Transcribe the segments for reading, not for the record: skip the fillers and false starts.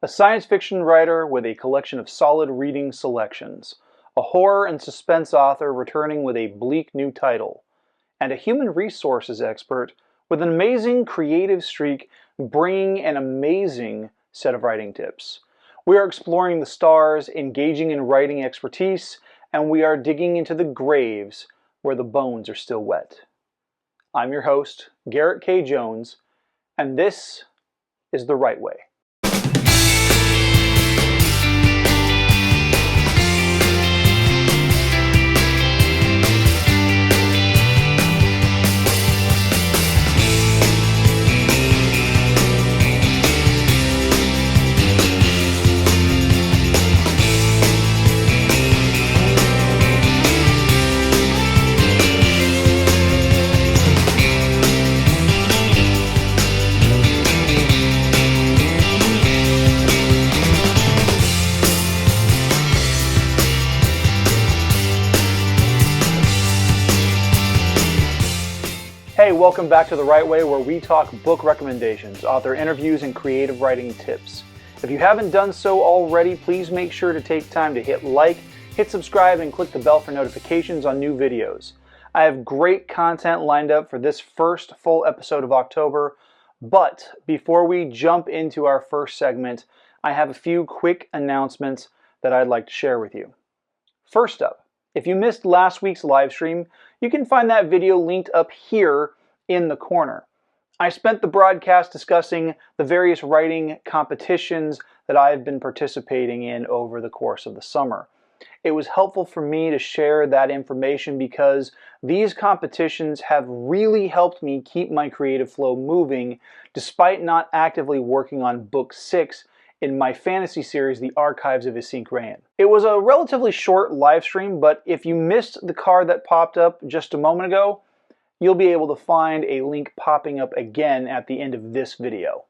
a science fiction writer with a collection of solid reading selections, a horror and suspense author returning with a bleak new title, and a human resources expert with an amazing creative streak bringing an amazing set of writing tips. We are exploring the stars, engaging in writing expertise, and we are digging into the graves where the bones are still wet. I'm your host, Garrett K. Jones, and this is The Right Way. Hey, welcome back to The Right Way, where we talk book recommendations, author interviews, and creative writing tips. If you haven't done so already, please make sure to take time to hit like, hit subscribe, and click the bell for notifications on new videos. I have great content lined up for this first full episode of October, but before we jump into our first segment, I have a few quick announcements that I'd like to share with you. First up, if you missed last week's live stream, you can find that video linked up here in the corner. I spent the broadcast discussing the various writing competitions that I've been participating in over the course of the summer. It was helpful for me to share that information because these competitions have really helped me keep my creative flow moving despite not actively working on book 6 in my fantasy series, The Archives of Isink Rayan. It was a relatively short live stream, but if you missed the card that popped up just a moment ago, you'll be able to find a link popping up again at the end of this video.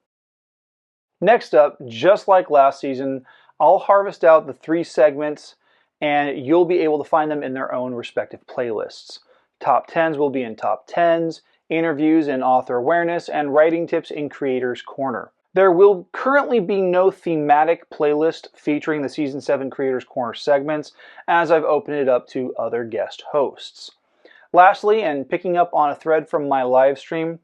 Next up, just like last season, I'll harvest out the 3 segments and you'll be able to find them in their own respective playlists. Top 10s will be in Top 10s, interviews in Author Awareness, and writing tips in Creator's Corner. There will currently be no thematic playlist featuring the Season 7 Creators Corner segments, as I've opened it up to other guest hosts. Lastly, and picking up on a thread from my live stream,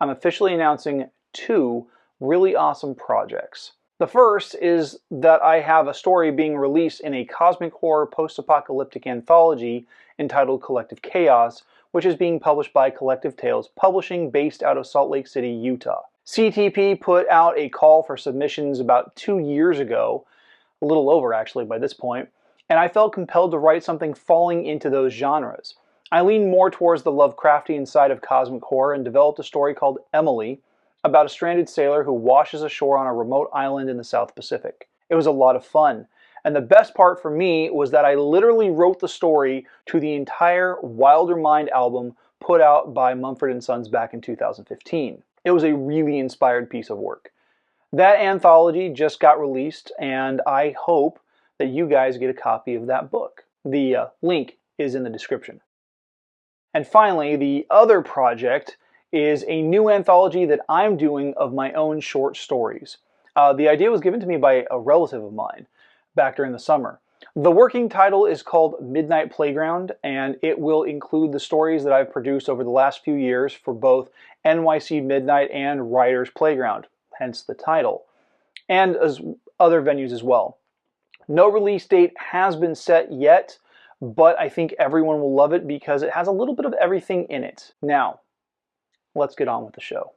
I'm officially announcing 2 really awesome projects. The first is that I have a story being released in a cosmic horror post-apocalyptic anthology entitled Collective Chaos, which is being published by Collective Tales Publishing based out of Salt Lake City, Utah. CTP put out a call for submissions about 2 years ago, a little over actually by this point, and I felt compelled to write something falling into those genres. I leaned more towards the Lovecraftian side of cosmic horror and developed a story called Emily about a stranded sailor who washes ashore on a remote island in the South Pacific. It was a lot of fun, and the best part for me was that I literally wrote the story to the entire Wilder Mind album put out by Mumford & Sons back in 2015. It was a really inspired piece of work. That anthology just got released, and I hope that you guys get a copy of that book. The link is in the description. And finally, the other project is a new anthology that I'm doing of my own short stories. The idea was given to me by a relative of mine back during the summer. The working title is called Midnight Playground, and it will include the stories that I've produced over the last few years for both NYC Midnight and Writer's Playground, hence the title, and as other venues as well. No release date has been set yet, but I think everyone will love it because it has a little bit of everything in it. Now, let's get on with the show.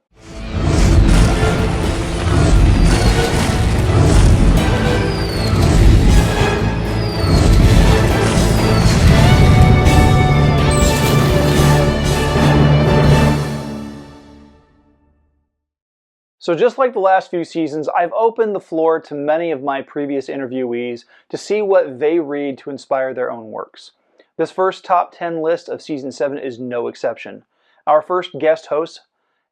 So just like the last few seasons, I've opened the floor to many of my previous interviewees to see what they read to inspire their own works. This first top 10 list of Season 7 is no exception. Our first guest host,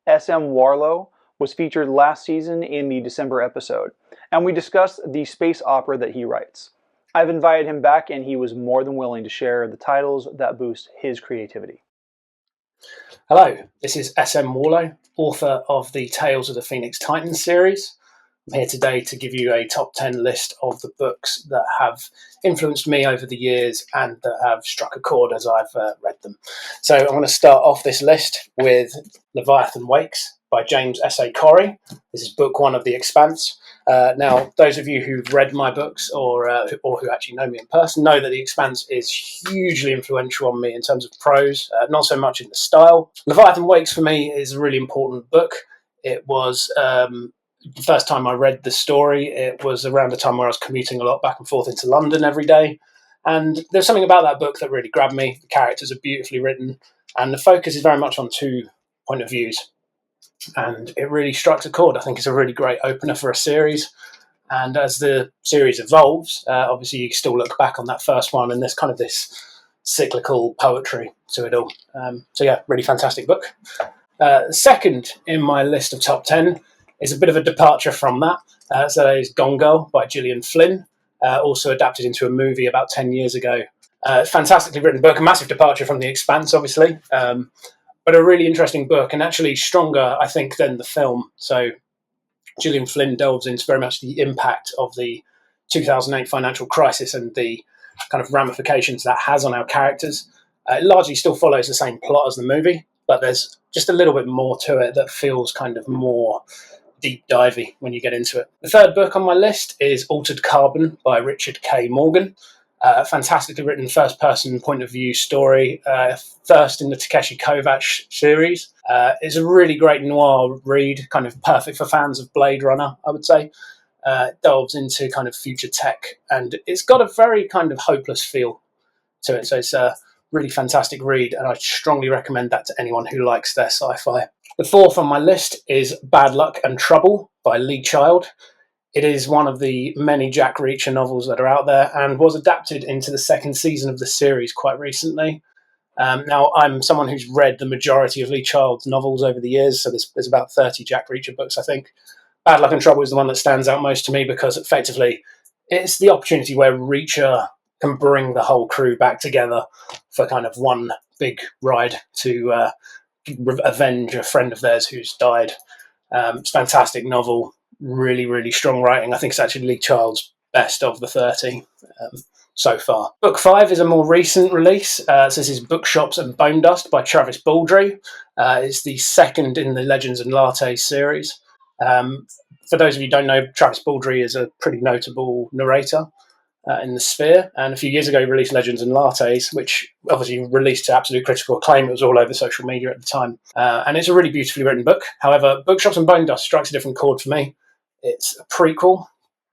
SM Warlow, was featured last season in the December episode, and we discussed the space opera that he writes. I've invited him back, and he was more than willing to share the titles that boost his creativity. Hello, this is SM Warlow, author of the Tales of the Phoenix Titans series. I'm here today to give you a top 10 list of the books that have influenced me over the years and that have struck a chord as I've read them. So I'm going to start off this list with Leviathan Wakes by James S.A. Corey. This is book one of The Expanse. Now, those of you who've read my books or who actually know me in person know that The Expanse is hugely influential on me in terms of prose, not so much in the style. Leviathan Wakes for me is a really important book. It was the first time I read the story, it was around a time where I was commuting a lot back and forth into London every day. And there's something about that book that really grabbed me. The characters are beautifully written, and the focus is very much on two point of views. And it really strikes a chord. I think it's a really great opener for a series. And as the series evolves, obviously you still look back on that first one, and there's kind of this cyclical poetry to it all. So yeah, really fantastic book. Second in my list of top 10 is a bit of a departure from that. So that is Gone Girl by Gillian Flynn, also adapted into a movie about 10 years ago. Fantastically written book, a massive departure from The Expanse, obviously, but a really interesting book, and actually stronger, I think, than the film. So Gillian Flynn delves into very much the impact of the 2008 financial crisis and the kind of ramifications that has on our characters. It largely still follows the same plot as the movie, but there's just a little bit more to it that feels kind of more deep divey when you get into it. The third book on my list is Altered Carbon by Richard K. Morgan. Fantastically written first-person point of view story, first in the Takeshi Kovacs series. It's a really great noir read, kind of perfect for fans of Blade Runner, I would say. It delves into kind of future tech, and it's got a very kind of hopeless feel to it. So it's a really fantastic read, and I strongly recommend that to anyone who likes their sci-fi. The fourth on my list is Bad Luck and Trouble by Lee Child. It is one of the many Jack Reacher novels that are out there and was adapted into the second season of the series quite recently. Now, I'm someone who's read the majority of Lee Child's novels over the years, so there's about 30 Jack Reacher books, I think. Bad Luck and Trouble is the one that stands out most to me because effectively it's the opportunity where Reacher can bring the whole crew back together for kind of one big ride to avenge a friend of theirs who's died. It's a fantastic novel, really, really strong writing. I think it's actually Lee Child's best of the 30 so far. Book 5 is a more recent release. So this is Bookshops and Bone Dust by Travis Baldry. It's the second in the Legends and Latte series. For those of you who don't know, Travis Baldry is a pretty notable narrator in the sphere, and a few years ago he released Legends and Lattes, which obviously released to absolute critical acclaim. It was all over social media at the time, and it's a really beautifully written book. However, Bookshops and Bone Dust strikes a different chord for me. It's a prequel,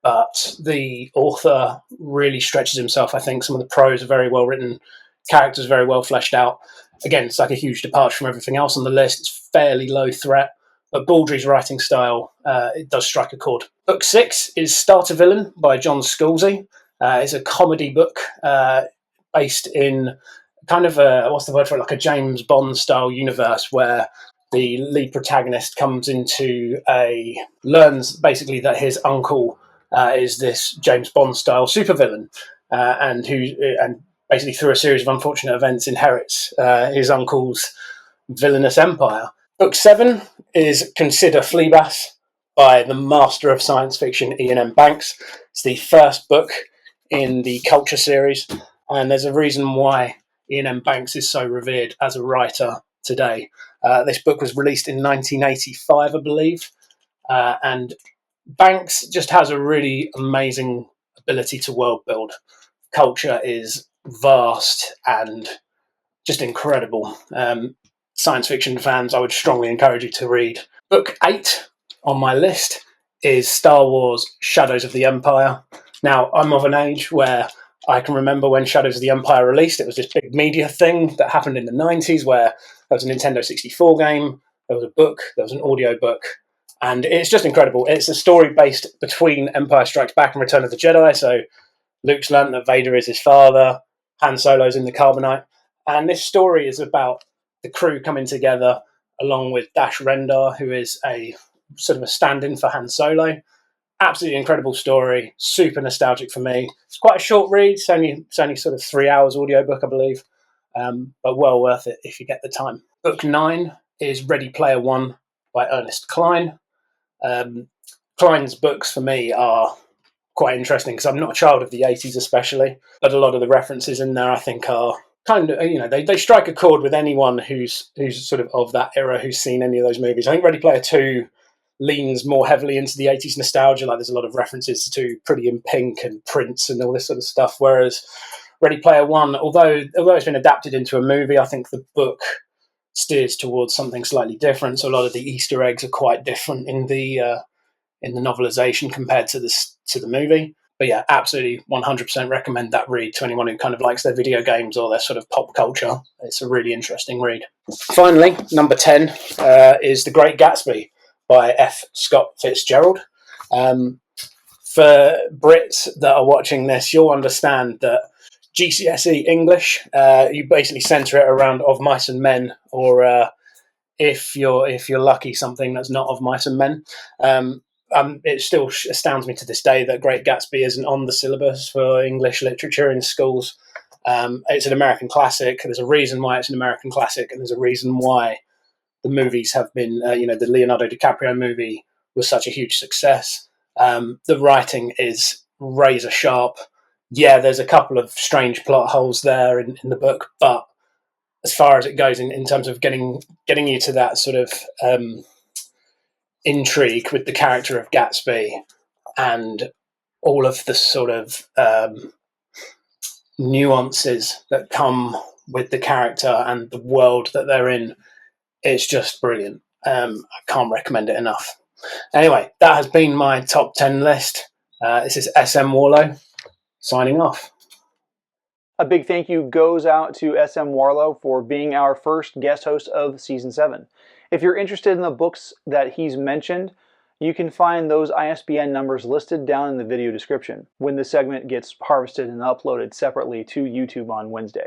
but the author really stretches himself. I think some of the prose are very well written, characters very well fleshed out. Again, it's like a huge departure from everything else on the list. It's fairly low threat, but Baldry's writing style, it does strike a chord. Book 6 is Starter Villain by John Scalzi. It's a comedy book based in kind of what's the word for it, like a James Bond style universe where the lead protagonist learns basically that his uncle is this James Bond style supervillain, and basically through a series of unfortunate events inherits his uncle's villainous empire. Book 7 is Consider Fleabas by the master of science fiction, Ian M. Banks. It's the first book in the Culture series, and there's a reason why Ian M. Banks is so revered as a writer today. This book was released in 1985, I believe, and Banks just has a really amazing ability to world build. Culture is vast and just incredible. Science fiction fans, I would strongly encourage you to read. Book 8 on my list is Star Wars Shadows of the Empire. Now, I'm of an age where I can remember when Shadows of the Empire released. It was this big media thing that happened in the 90s where there was a Nintendo 64 game, there was a book, there was an audio book, and it's just incredible. It's a story based between Empire Strikes Back and Return of the Jedi, so Luke's learned that Vader is his father, Han Solo's in the Carbonite, and this story is about the crew coming together along with Dash Rendar, who is a sort of a stand-in for Han Solo. Absolutely incredible story, super nostalgic for me. It's quite a short read, it's only sort of 3 hours audiobook, I believe, but well worth it if you get the time. Book 9 is Ready Player One by Ernest Cline. Cline Klein's books for me are quite interesting because I'm not a child of the 80s especially, but a lot of the references in there I think are kind of, they strike a chord with anyone who's sort of that era, who's seen any of those movies. I think Ready Player 2 leans more heavily into the 80s nostalgia. Like, there's a lot of references to Pretty in Pink and Prince and all this sort of stuff, whereas Ready Player 1, although it's been adapted into a movie, I think the book steers towards something slightly different. So a lot of the Easter eggs are quite different in the novelization compared to the movie. But yeah, absolutely 100% recommend that read to anyone who kind of likes their video games or their sort of pop culture. It's a really interesting read. Finally, number 10 is The Great Gatsby by F. Scott Fitzgerald. For Brits that are watching this, you'll understand that GCSE English, you basically centre it around Of Mice and Men, or if you're lucky, something that's not Of Mice and Men. It still astounds me to this day that Great Gatsby isn't on the syllabus for English literature in schools. It's an American classic. There's a reason why it's an American classic, and there's a reason why the movies have been, the Leonardo DiCaprio movie was such a huge success. The writing is razor sharp. Yeah, there's a couple of strange plot holes there in the book, but as far as it goes in terms of getting you to that sort of intrigue with the character of Gatsby and all of the sort of nuances that come with the character and the world that they're in, it's just brilliant. I can't recommend it enough. Anyway, that has been my top 10 list. This is SM Warlow signing off. A big thank you goes out to SM Warlow for being our first guest host of Season 7. If you're interested in the books that he's mentioned, you can find those ISBN numbers listed down in the video description when the segment gets harvested and uploaded separately to YouTube on Wednesday.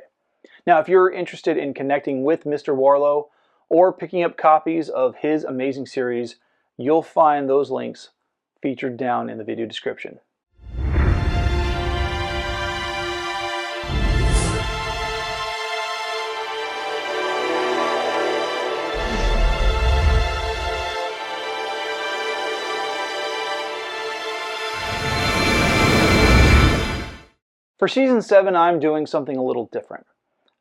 Now, if you're interested in connecting with Mr. Warlow or picking up copies of his amazing series, you'll find those links featured down in the video description. For Season 7, I'm doing something a little different.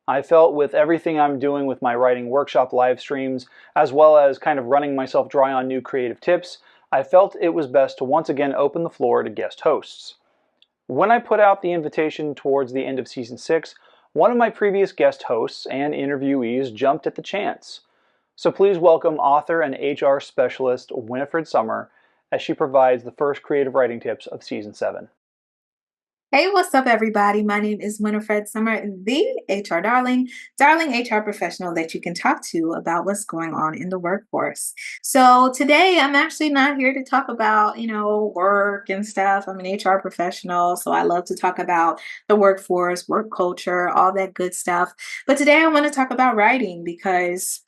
I felt with everything I'm doing with my writing workshop live streams, as well as kind of running myself dry on new creative tips, I felt it was best to once again open the floor to guest hosts. When I put out the invitation towards the end of Season 6, one of my previous guest hosts and interviewees jumped at the chance. So please welcome author and HR specialist Winifred Summer as she provides the first creative writing tips of Season 7. Hey, what's up, everybody? My name is Winifred Summer, the HR darling HR professional that you can talk to about what's going on in the workforce. So today I'm actually not here to talk about, work and stuff. I'm an HR professional, so I love to talk about the workforce, work culture, all that good stuff. But today I want to talk about writing because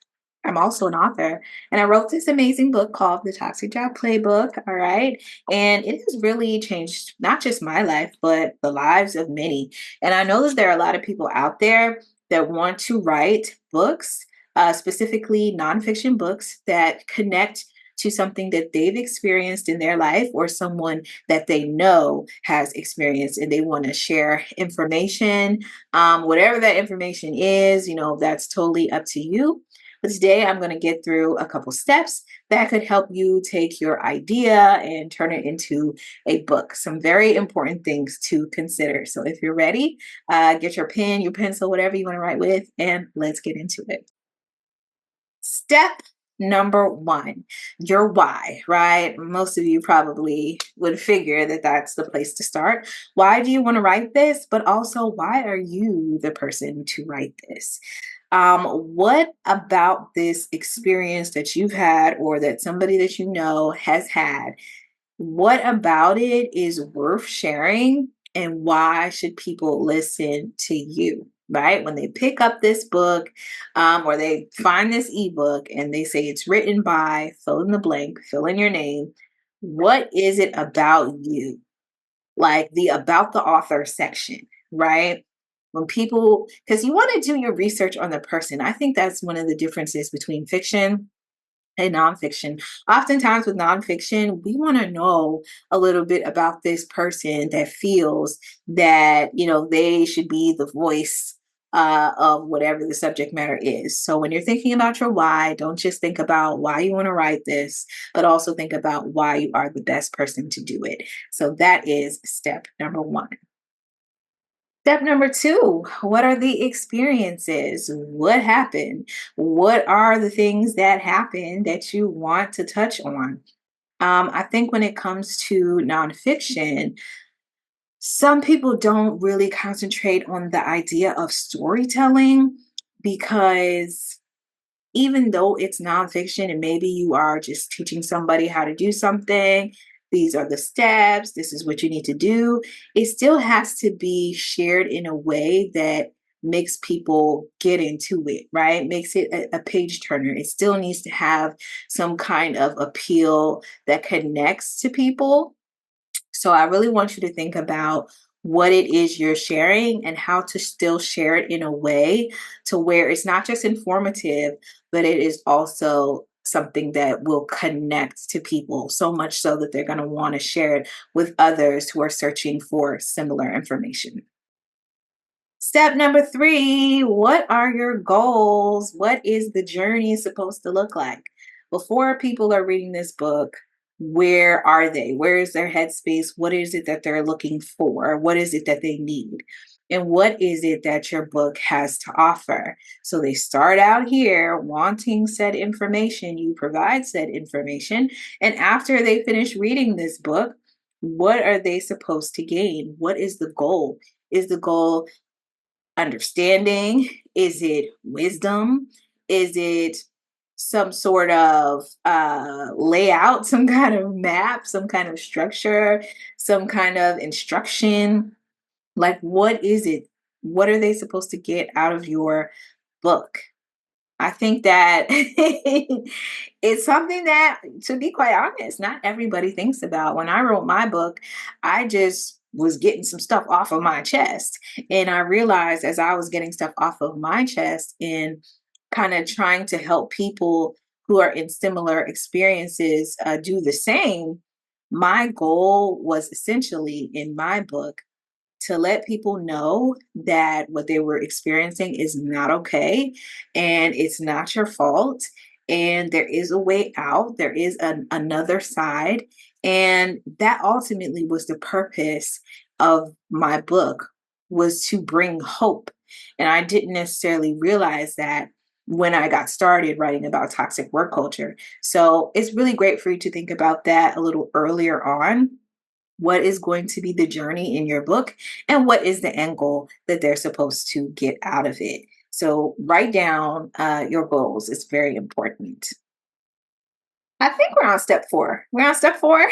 I'm also an author, and I wrote this amazing book called The Toxic Job Playbook. All right. And it has really changed not just my life, but the lives of many. And I know that there are a lot of people out there that want to write books, specifically nonfiction books that connect to something that they've experienced in their life or someone that they know has experienced, and they want to share information. Whatever that information is, that's totally up to you. But today I'm going to get through a couple steps that could help you take your idea and turn it into a book. Some very important things to consider. So if you're ready, get your pen, your pencil, whatever you want to write with, and let's get into it. Step number 1, your why, right? Most of you probably would figure that that's the place to start. Why do you want to write this? But also, why are you the person to write this? What about this experience that you've had or that somebody that you know has had? What about it is worth sharing, and why should people listen to you? Right? When they pick up this book or they find this ebook and they say it's written by, fill in the blank, fill in your name. What is it about you? Like the about the author section, right? When people, because you want to do your research on the person. I think that's one of the differences between fiction in nonfiction. Oftentimes with nonfiction, we want to know a little bit about this person that feels that, they should be the voice of whatever the subject matter is. So when you're thinking about your why, don't just think about why you want to write this, but also think about why you are the best person to do it. So that is step number one. Step number two, what are the experiences? What happened? What are the things that happened that you want to touch on? I think when it comes to nonfiction, some people don't really concentrate on the idea of storytelling because even though it's nonfiction and maybe you are just teaching somebody how to do something, these are the steps, this is what you need to do, it still has to be shared in a way that makes people get into it, right? Makes it a page turner. It still needs to have some kind of appeal that connects to people. So I really want you to think about what it is you're sharing and how to still share it in a way to where it's not just informative, but it is also something that will connect to people so much so that they're going to want to share it with others who are searching for similar information. Step number three, what are your goals? What is the journey supposed to look like? Before people are reading this book, where are they? Where is their headspace? What is it that they're looking for? What is it that they need? And what is it that your book has to offer? So they start out here wanting said information, you provide said information. And after they finish reading this book, what are they supposed to gain? What is the goal? Is the goal understanding? Is it wisdom? Is it some sort of layout, some kind of map, some kind of structure, some kind of instruction? Like, what is it? What are they supposed to get out of your book? I think that it's something that, to be quite honest, not everybody thinks about. When I wrote my book, I just was getting some stuff off of my chest. And I realized as I was getting stuff off of my chest and kind of trying to help people who are in similar experiences do the same, my goal was essentially in my book to let people know that what they were experiencing is not okay and it's not your fault, and there is a way out, there is another side. And that ultimately was the purpose of my book, was to bring hope. And I didn't necessarily realize that when I got started writing about toxic work culture. So it's really great for you to think about that a little earlier on. What is going to be the journey in your book, and what is the end goal that they're supposed to get out of it? So write down your goals. It's very important. I think we're on step four. We're on step four.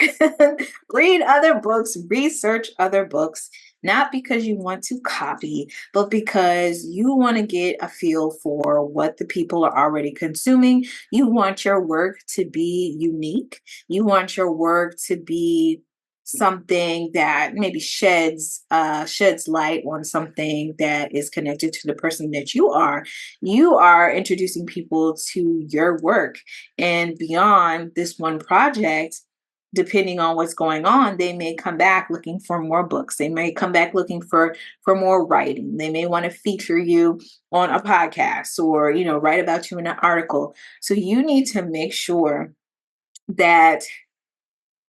Read other books, research other books, not because you want to copy, but because you want to get a feel for what the people are already consuming. You want your work to be unique. You want your work to be something that maybe sheds light on something that is connected to the person that you are introducing people to your work. And beyond this one project, depending on what's going on, they may come back looking for more books. They may come back looking for more writing. They may want to feature you on a podcast or, write about you in an article. So you need to make sure that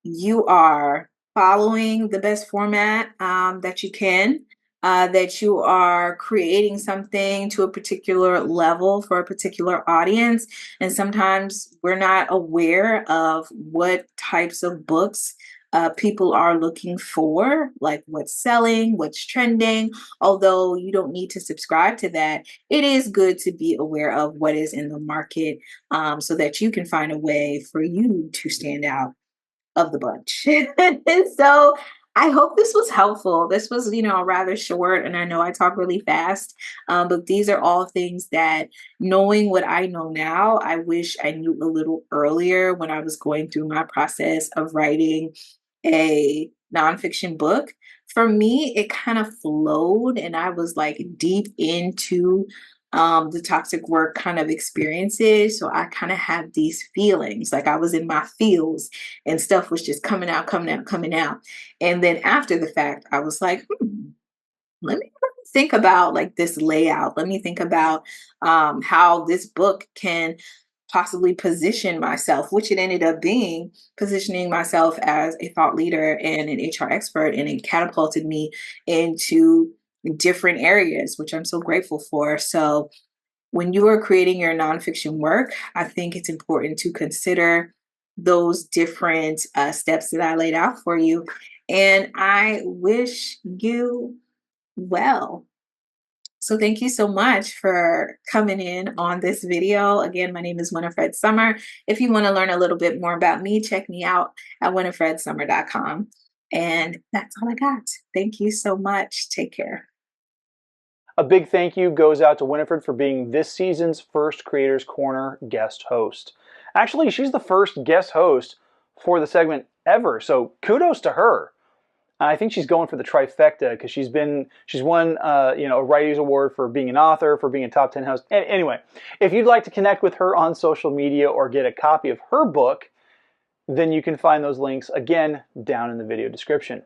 you are following the best format that you can, that you are creating something to a particular level for a particular audience. And sometimes we're not aware of what types of books people are looking for, like what's selling, what's trending. Although you don't need to subscribe to that, it is good to be aware of what is in the market, so that you can find a way for you to stand out of the bunch. And so I hope this was helpful. This was, rather short, and I know I talk really fast, but these are all things that, knowing what I know now, I wish I knew a little earlier when I was going through my process of writing a nonfiction book. For me, it kind of flowed, and I was like deep into the toxic work kind of experiences. So I kind of have these feelings like I was in my feels and stuff was just coming out, coming out, coming out. And then after the fact, I was like, let me think about like this layout. Let me think about how this book can possibly position myself, which it ended up being, positioning myself as a thought leader and an HR expert, and it catapulted me into different areas, which I'm so grateful for. So when you are creating your nonfiction work, I think it's important to consider those different steps that I laid out for you. And I wish you well. So thank you so much for coming in on this video. Again, my name is Winifred Summer. If you want to learn a little bit more about me, check me out at winifredsummer.com. And that's all I got. Thank you so much. Take care. A big thank you goes out to Winifred for being this season's first Creators Corner guest host. Actually, she's the first guest host for the segment ever, so kudos to her. I think she's going for the trifecta because she's won a Writers Award for being an author, for being a top 10 host. Anyway, if you'd like to connect with her on social media or get a copy of her book, then you can find those links again down in the video description.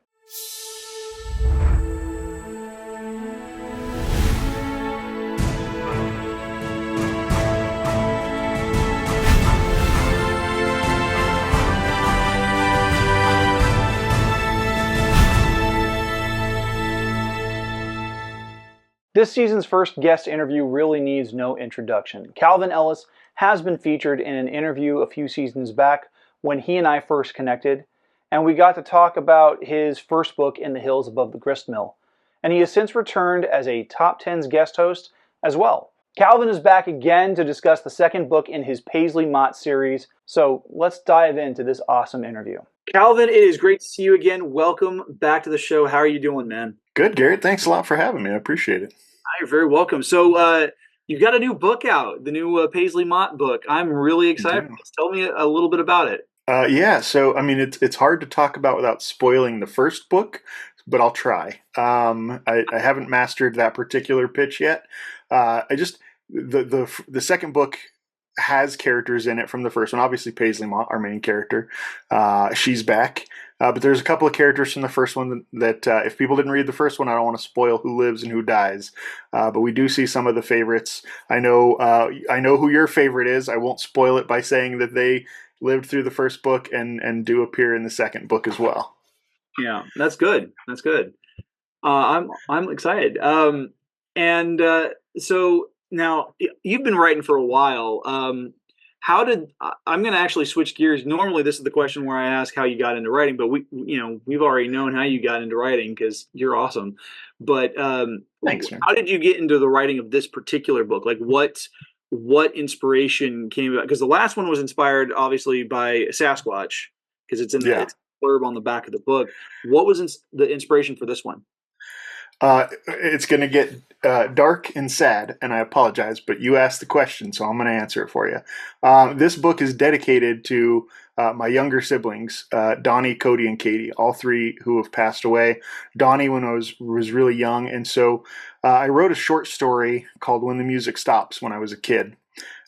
This season's first guest interview really needs no introduction. Kalvin Ellis has been featured in an interview a few seasons back when he and I first connected, and we got to talk about his first book, In the Hills Above the Gristmill. And he has since returned as a Top 10's guest host as well. Kalvin is back again to discuss the second book in his Paisley Mott series, so let's dive into this awesome interview. Kalvin, it is great to see you again. Welcome back to the show. How are you doing, man? Good, Garrett. Thanks a lot for having me. I appreciate it. You're very welcome. So you've got a new book out, the new Paisley Mott book. I'm really excited. Tell me a little bit about it. Yeah, so I mean, it's hard to talk about without spoiling the first book, but I'll try. I haven't mastered that particular pitch yet. The second book has characters in it from the first one. Obviously, Paisley Mott, our main character, she's back. But there's a couple of characters from the first one that if people didn't read the first one, I don't want to spoil who lives and who dies. But we do see some of the favorites. I know who your favorite is. I won't spoil it by saying that they lived through the first book and do appear in the second book as well. Yeah, that's good. That's good. I'm excited. So now you've been writing for a while. I'm going to actually switch gears. Normally, this is the question where I ask how you got into writing, but we've already known how you got into writing because you're awesome. But Thanks, man. How did you get into the writing of this particular book? Like, what inspiration came about? Because the last one was inspired, obviously, by Sasquatch, because it's in the blurb on the back of the book. What was the inspiration for this one? It's going to get dark and sad, and I apologize, but you asked the question, so I'm going to answer it for you. This book is dedicated to my younger siblings, Donnie, Cody, and Katie, all three who have passed away. Donnie when I was really young, and so I wrote a short story called When the Music Stops when I was a kid.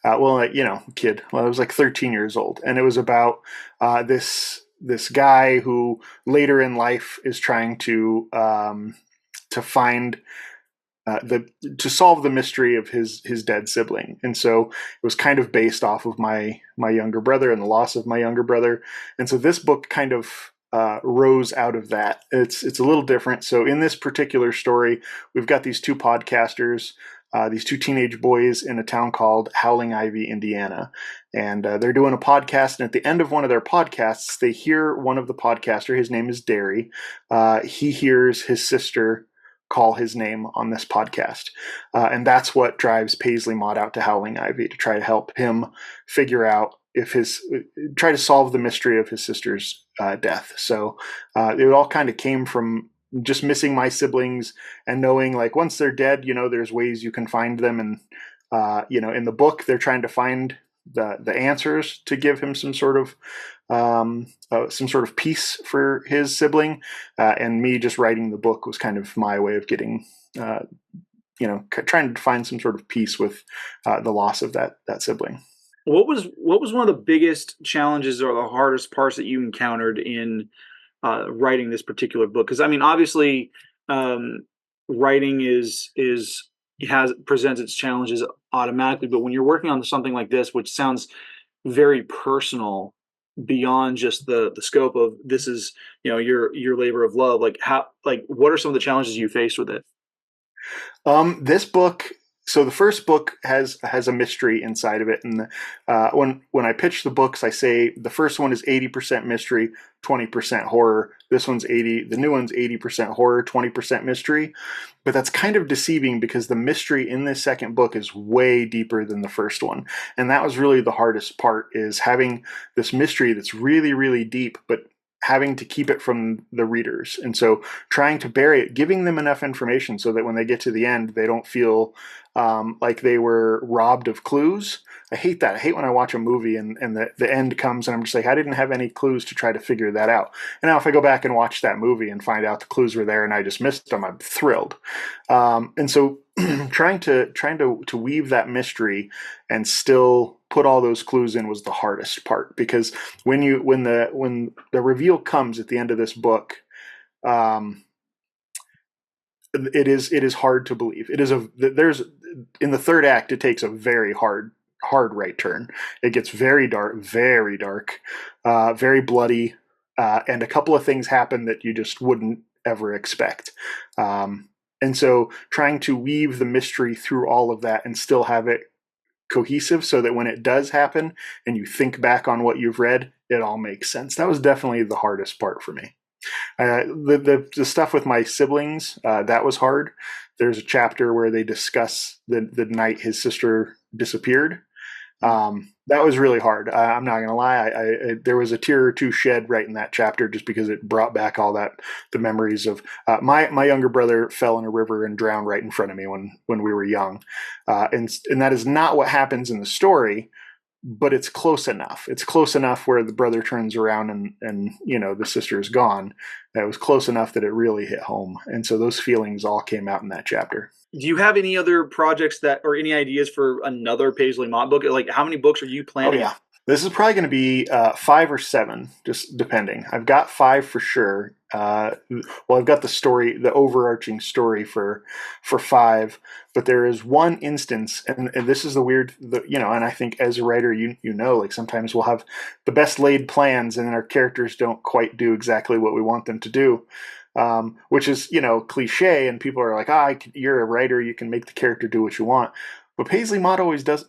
Kid. Well, I was like 13 years old, and it was about this guy who later in life is trying to find to solve the mystery of his dead sibling. And so it was kind of based off of my younger brother and the loss of my younger brother. And so this book kind of rose out of that. It's a little different. So in this particular story, we've got these two podcasters, these two teenage boys in a town called Howling Ivy, Indiana. And they're doing a podcast. And at the end of one of their podcasts, they hear one of the podcaster, his name is Derry. He hears his sister call his name on this podcast. And that's what drives Paisley Mott out to Howling Ivy to try to help him figure out try to solve the mystery of his sister's death. So it all kind of came from just missing my siblings and knowing like once they're dead, there's ways you can find them. And, in the book, they're trying to find the answers to give him some sort of peace for his sibling, and me just writing the book was kind of my way of getting trying to find some sort of peace with the loss of that sibling. What was one of the biggest challenges or the hardest parts that you encountered in writing this particular book? Because I mean, obviously, writing presents its challenges automatically, but when you're working on something like this, which sounds very personal, beyond just the scope of this is your labor of love, what are some of the challenges you faced with it? This book. So the first book has a mystery inside of it, and when I pitch the books, I say the first one is 80% mystery, 20% horror. This one's 80. The new one's 80% horror, 20% mystery. But that's kind of deceiving because the mystery in this second book is way deeper than the first one, and that was really the hardest part, is having this mystery that's really, really deep, but having to keep it from the readers. And so trying to bury it, giving them enough information so that when they get to the end, they don't feel like they were robbed of clues. I hate that. I hate when I watch a movie and the end comes and I'm just like, I didn't have any clues to try to figure that out. And now if I go back and watch that movie and find out the clues were there and I just missed them, I'm thrilled. And so trying to weave that mystery and still put all those clues in was the hardest part, because when the reveal comes at the end of this book, it is hard to believe. There's in the third act, it takes a very hard right turn. It gets very dark, very bloody, and a couple of things happen that you just wouldn't ever expect. And so trying to weave the mystery through all of that and still have it cohesive so that when it does happen and you think back on what you've read, it all makes sense. That was definitely the hardest part for me. The stuff with my siblings, that was hard. There's a chapter where they discuss the night his sister disappeared. That was really hard. I'm not going to lie. There was a tear or two shed right in that chapter just because it brought back all the memories of my younger brother fell in a river and drowned right in front of me when we were young. And that is not what happens in the story, but it's close enough. It's close enough where the brother turns around and the sister is gone. That was close enough that it really hit home. And so those feelings all came out in that chapter. Do you have any other projects or any ideas for another Paisley Mott book? Like, how many books are you planning? Oh, yeah. This is probably going to be 5 or 7, just depending. I've got 5 for sure. I've got the overarching story for 5, but there is one instance, and this is and I think as a writer, like sometimes we'll have the best laid plans and then our characters don't quite do exactly what we want them to do. Which is, cliche, and people are like, you're a writer, you can make the character do what you want. But Paisley Mott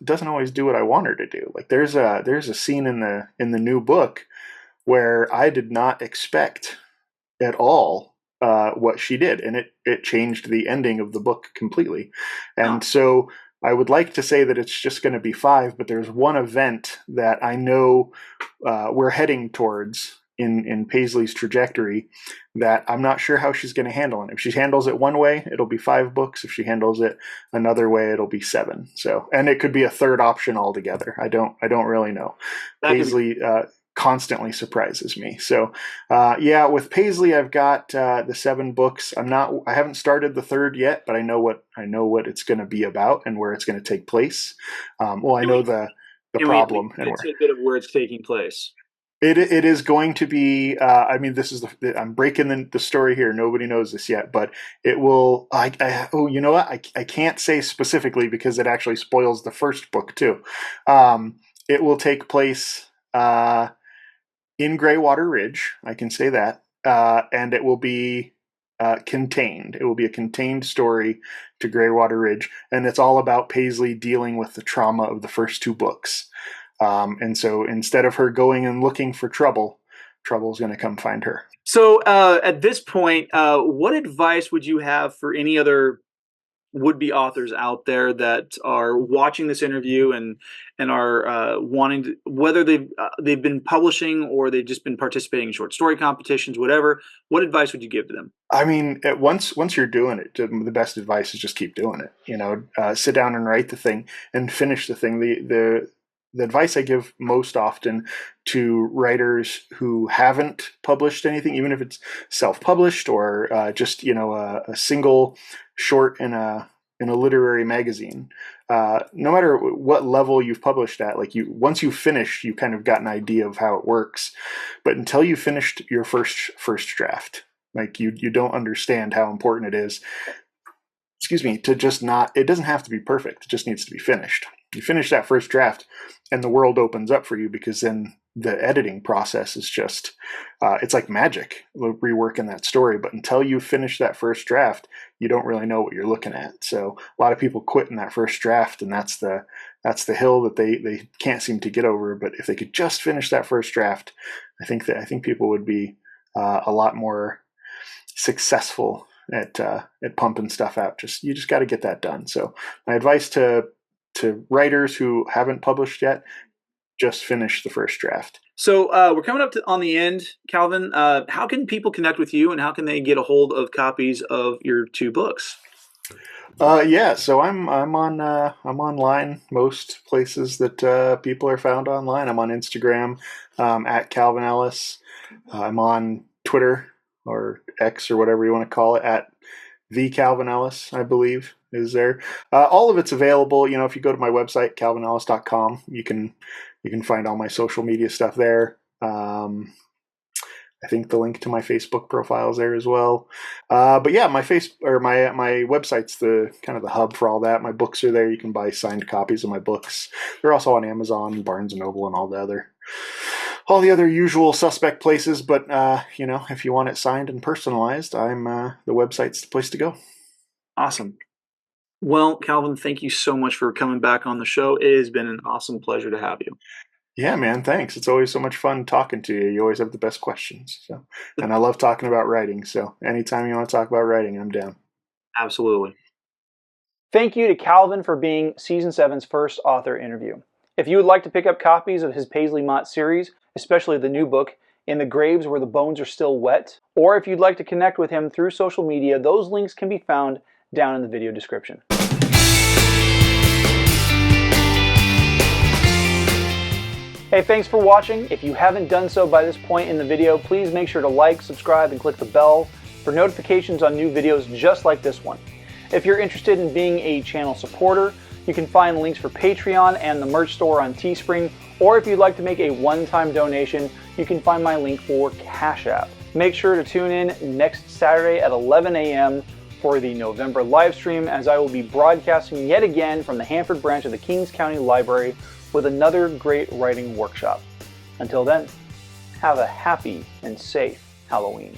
doesn't always do what I want her to do. Like there's a scene in the new book where I did not expect at all what she did, and it changed the ending of the book completely. And so I would like to say that it's just going to be 5, but there's one event that I know we're heading towards in Paisley's trajectory that I'm not sure how she's going to handle it. If she handles it one way, it'll be 5 books. If she handles it another way, it'll be 7. So, and it could be a third option altogether. I don't really know. Paisley constantly surprises me. So, with Paisley, I've got the 7 books. I haven't started the third yet, but I know what it's going to be about and where it's going to take place. I know the problem and where. A bit of where it's taking place. It is going to be. This is I'm breaking the story here. Nobody knows this yet, but it will. You know what? I can't say specifically because it actually spoils the first book too. It will take place in Greywater Ridge. I can say that, and it will be contained. It will be a contained story to Greywater Ridge, and it's all about Paisley dealing with the trauma of the first 2 books. And so instead of her going and looking for trouble's going to come find her. So at this point, what advice would you have for any other would-be authors out there that are watching this interview and are wanting to, whether they've been publishing or they've just been participating in short story competitions, whatever? What advice would you give to them? I mean, once you're doing it, the best advice is just keep doing it. Sit down and write the thing and finish the thing. The advice I give most often to writers who haven't published anything, even if it's self-published or just a single short in a in a literary magazine. No matter what level you've published at, like once you finish, you kind of got an idea of how it works. But until you finished your first draft, like you don't understand how important it is, to just not, it doesn't have to be perfect. It just needs to be finished. You finish that first draft and the world opens up for you, because then the editing process is just, it's like magic, reworking that story. But until you finish that first draft, you don't really know what you're looking at. So a lot of people quit in that first draft, and that's the hill that they can't seem to get over. But if they could just finish that first draft, I think people would be a lot more successful at pumping stuff out. You just got to get that done. So my advice to writers who haven't published yet: just finish the first draft. So we're coming up on the end, Kalvin. How can people connect with you, and how can they get a hold of copies of your 2 books? So I'm online most places that people are found online. I'm on Instagram at Kalvin Ellis. I'm on Twitter, or X, or whatever you want to call it, at the Kalvin Ellis, I believe, is there. All of it's available. If you go to my website, kalvinellis.com, you can find all my social media stuff there. I think the link to my Facebook profile is there as well. But yeah, my website's the kind of the hub for all that. My books are there. You can buy signed copies of my books. They're also on Amazon, Barnes & Noble, and all the other usual suspect places. But if you want it signed and personalized, the website's the place to go. Awesome. Well, Kalvin, thank you so much for coming back on the show. It has been an awesome pleasure to have you. Yeah, man, thanks. It's always so much fun talking to you. You always have the best questions. So, and I love talking about writing. So anytime you want to talk about writing, I'm down. Absolutely. Thank you to Kalvin for being Season 7's first author interview. If you would like to pick up copies of his Paisley Mott series, especially the new book, In the Graves Where the Bones Are Still Wet, or if you'd like to connect with him through social media, those links can be found down in the video description. Hey, thanks for watching. If you haven't done so by this point in the video, please make sure to like, subscribe, and click the bell for notifications on new videos just like this one. If you're interested in being a channel supporter, you can find links for Patreon and the merch store on Teespring, or if you'd like to make a one-time donation, you can find my link for Cash App. Make sure to tune in next Saturday at 11 a.m. for the November live stream, as I will be broadcasting yet again from the Hanford branch of the Kings County Library with another great writing workshop. Until then, have a happy and safe Halloween.